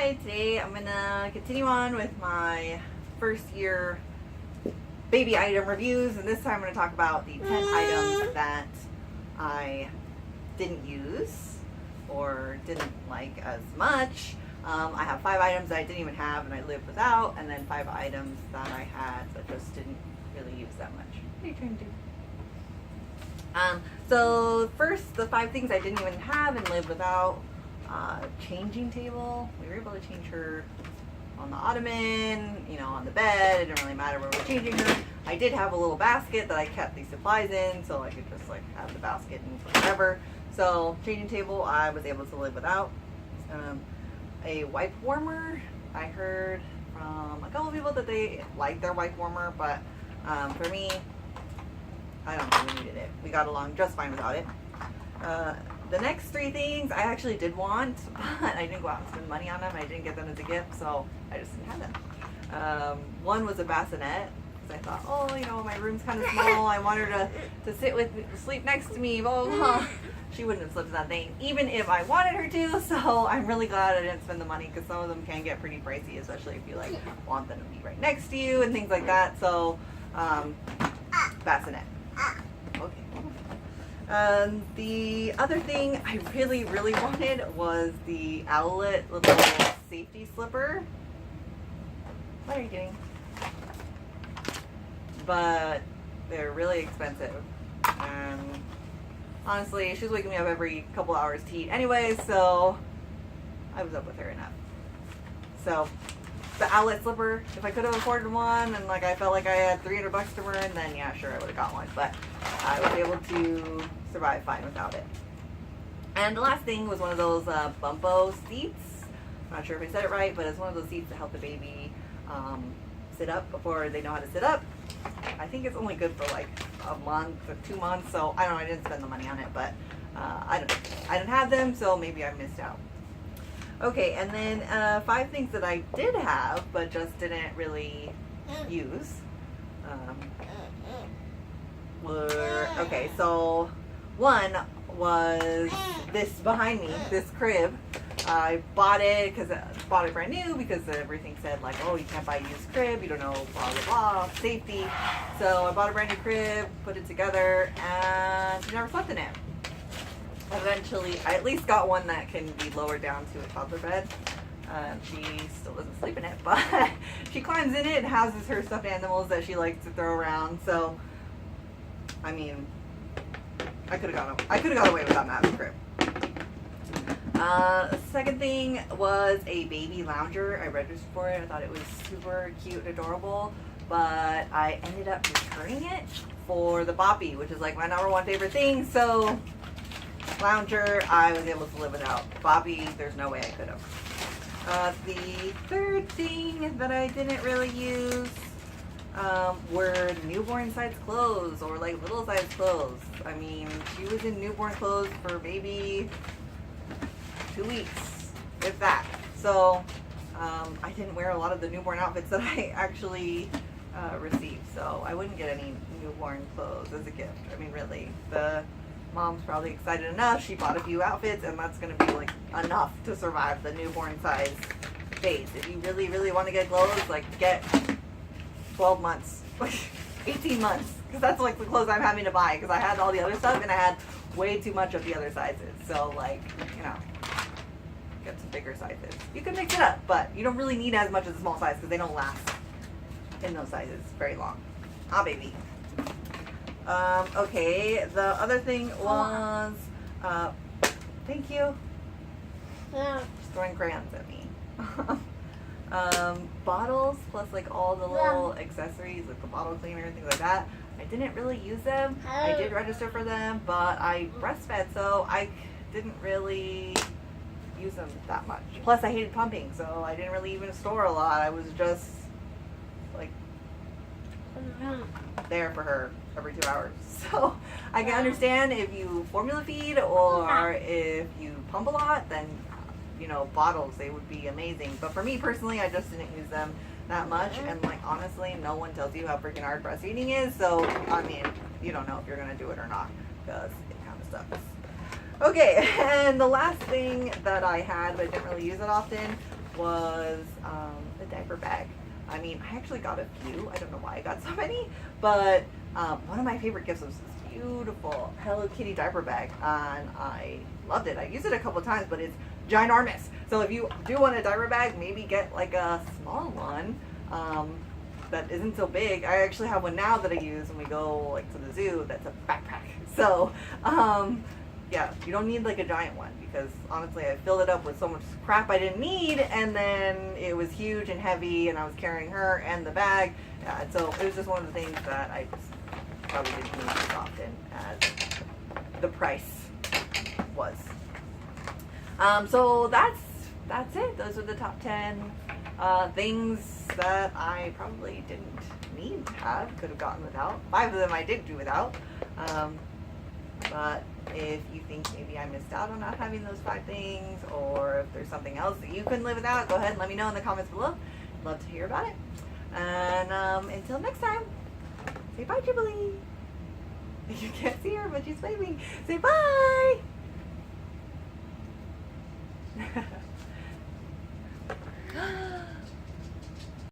Hi, today I'm gonna continue on with my first year baby item reviews, and this time I'm gonna talk about the 10 items that I didn't use or didn't like as much. I have 5 items that I didn't even have and I lived without, and then 5 items that I had but just didn't really use that much. What are you trying to do? So first, the 5 things I didn't even have and live without. Changing table. We were able to change her on the ottoman, on the bed. It didn't really matter where we were changing her. I did have a little basket that I kept these supplies in, so I could just have the basket and whatever. So changing table, I was able to live without. A wipe warmer. I heard from a couple of people that they like their wipe warmer, but for me, I don't really needed it. We got along just fine without it. The next 3 things I actually did want, but I didn't go out and spend money on them. I didn't get them as a gift, so I just didn't have them. One was a bassinet, because I thought, my room's kind of small. I want her to sleep next to me, blah, blah, blah. She wouldn't have slept in that thing, even if I wanted her to, so I'm really glad I didn't spend the money, because some of them can get pretty pricey, especially if you want them to be right next to you and things like that. So, bassinet. Okay. The other thing I really, really wanted was the Owlet little safety slipper. What are you doing? But they're really expensive. And honestly, she was waking me up every couple hours to eat anyway, so I was up with her enough. So the Owlet slipper, if I could have afforded one and I felt like I had $300 to burn, then yeah, sure, I would have got one. But I was able to survive fine without it. And the last thing was one of those Bumpo seats. I'm not sure if I said it right, but it's one of those seats that help the baby sit up before they know how to sit up. I think it's only good for a month or 2 months, so I don't know, I didn't spend the money on it, but I didn't have them, so maybe I missed out. Okay, and then 5 things that I did have, but just didn't really use. Okay, so one was this behind me, this crib. I bought it brand new because everything said you can't buy a used crib, you don't know, blah, blah, blah, safety. So I bought a brand new crib, put it together, and she never slept in it. Eventually, I at least got one that can be lowered down to a toddler bed. She still doesn't sleep in it, but she climbs in it and houses her stuffed animals that she likes to throw around. So, I mean, I could have got away without that crib. Second thing was a baby lounger. I registered for it. I thought it was super cute and adorable, but I ended up returning it for the Boppy, which is my #1 favorite thing. So lounger, I was able to live without. Boppy, there's no way I could have. The third thing that I didn't really use were newborn size clothes or little size clothes. I mean, she was in newborn clothes for maybe 2 weeks, if that. So I didn't wear a lot of the newborn outfits that I actually received. So I wouldn't get any newborn clothes as a gift. I mean, really, the mom's probably excited enough. She bought a few outfits, and that's going to be enough to survive the newborn size phase. If you really, really want to get clothes, get 12 months, 18 months, because that's the clothes I'm having to buy, because I had all the other stuff and I had way too much of the other sizes. So get some bigger sizes. You can mix it up, but you don't really need as much as a small size because they don't last in those sizes very long. Ah, baby. Okay, the other thing was, thank you. She's throwing crayons at me. Bottles plus all the little accessories, the bottle cleaner and things like that. I didn't really use them. I did register for them, but I breastfed, so I didn't really use them that much. Plus I hated pumping, so I didn't really even store a lot. I was just there for her every 2 hours. So I can understand if you formula feed or if you pump a lot, then bottles, they would be amazing. But for me personally, I just didn't use them that much, and honestly, no one tells you how freaking hard breastfeeding is, so I mean, you don't know if you're gonna do it or not, because it kind of sucks. Okay, and the last thing that I had, but I didn't really use it often, was the diaper bag. I mean, I actually got a few. I don't know why I got so many, but one of my favorite gifts was this beautiful Hello Kitty diaper bag, and I loved it. I used it a couple times, but it's ginormous. So if you do want a diaper bag, maybe get like a small one that isn't so big. I actually have one now that I use when we go like to the zoo. That's a backpack. So yeah, you don't need like a giant one, because honestly I filled it up with so much crap I didn't need, and then it was huge and heavy, and I was carrying her and the bag. Yeah, and so it was just one of the things that I just probably didn't use as often as the price was. So that's it. Those are the top 10 things that I probably didn't need to have, could have gotten without. 5 of them I did do without. But if you think maybe I missed out on not having those 5 things, or if there's something else that you couldn't live without, go ahead and let me know in the comments below. I'd love to hear about it. And until next time, say bye, Jubilee. You can't see her, but she's waving. Say bye!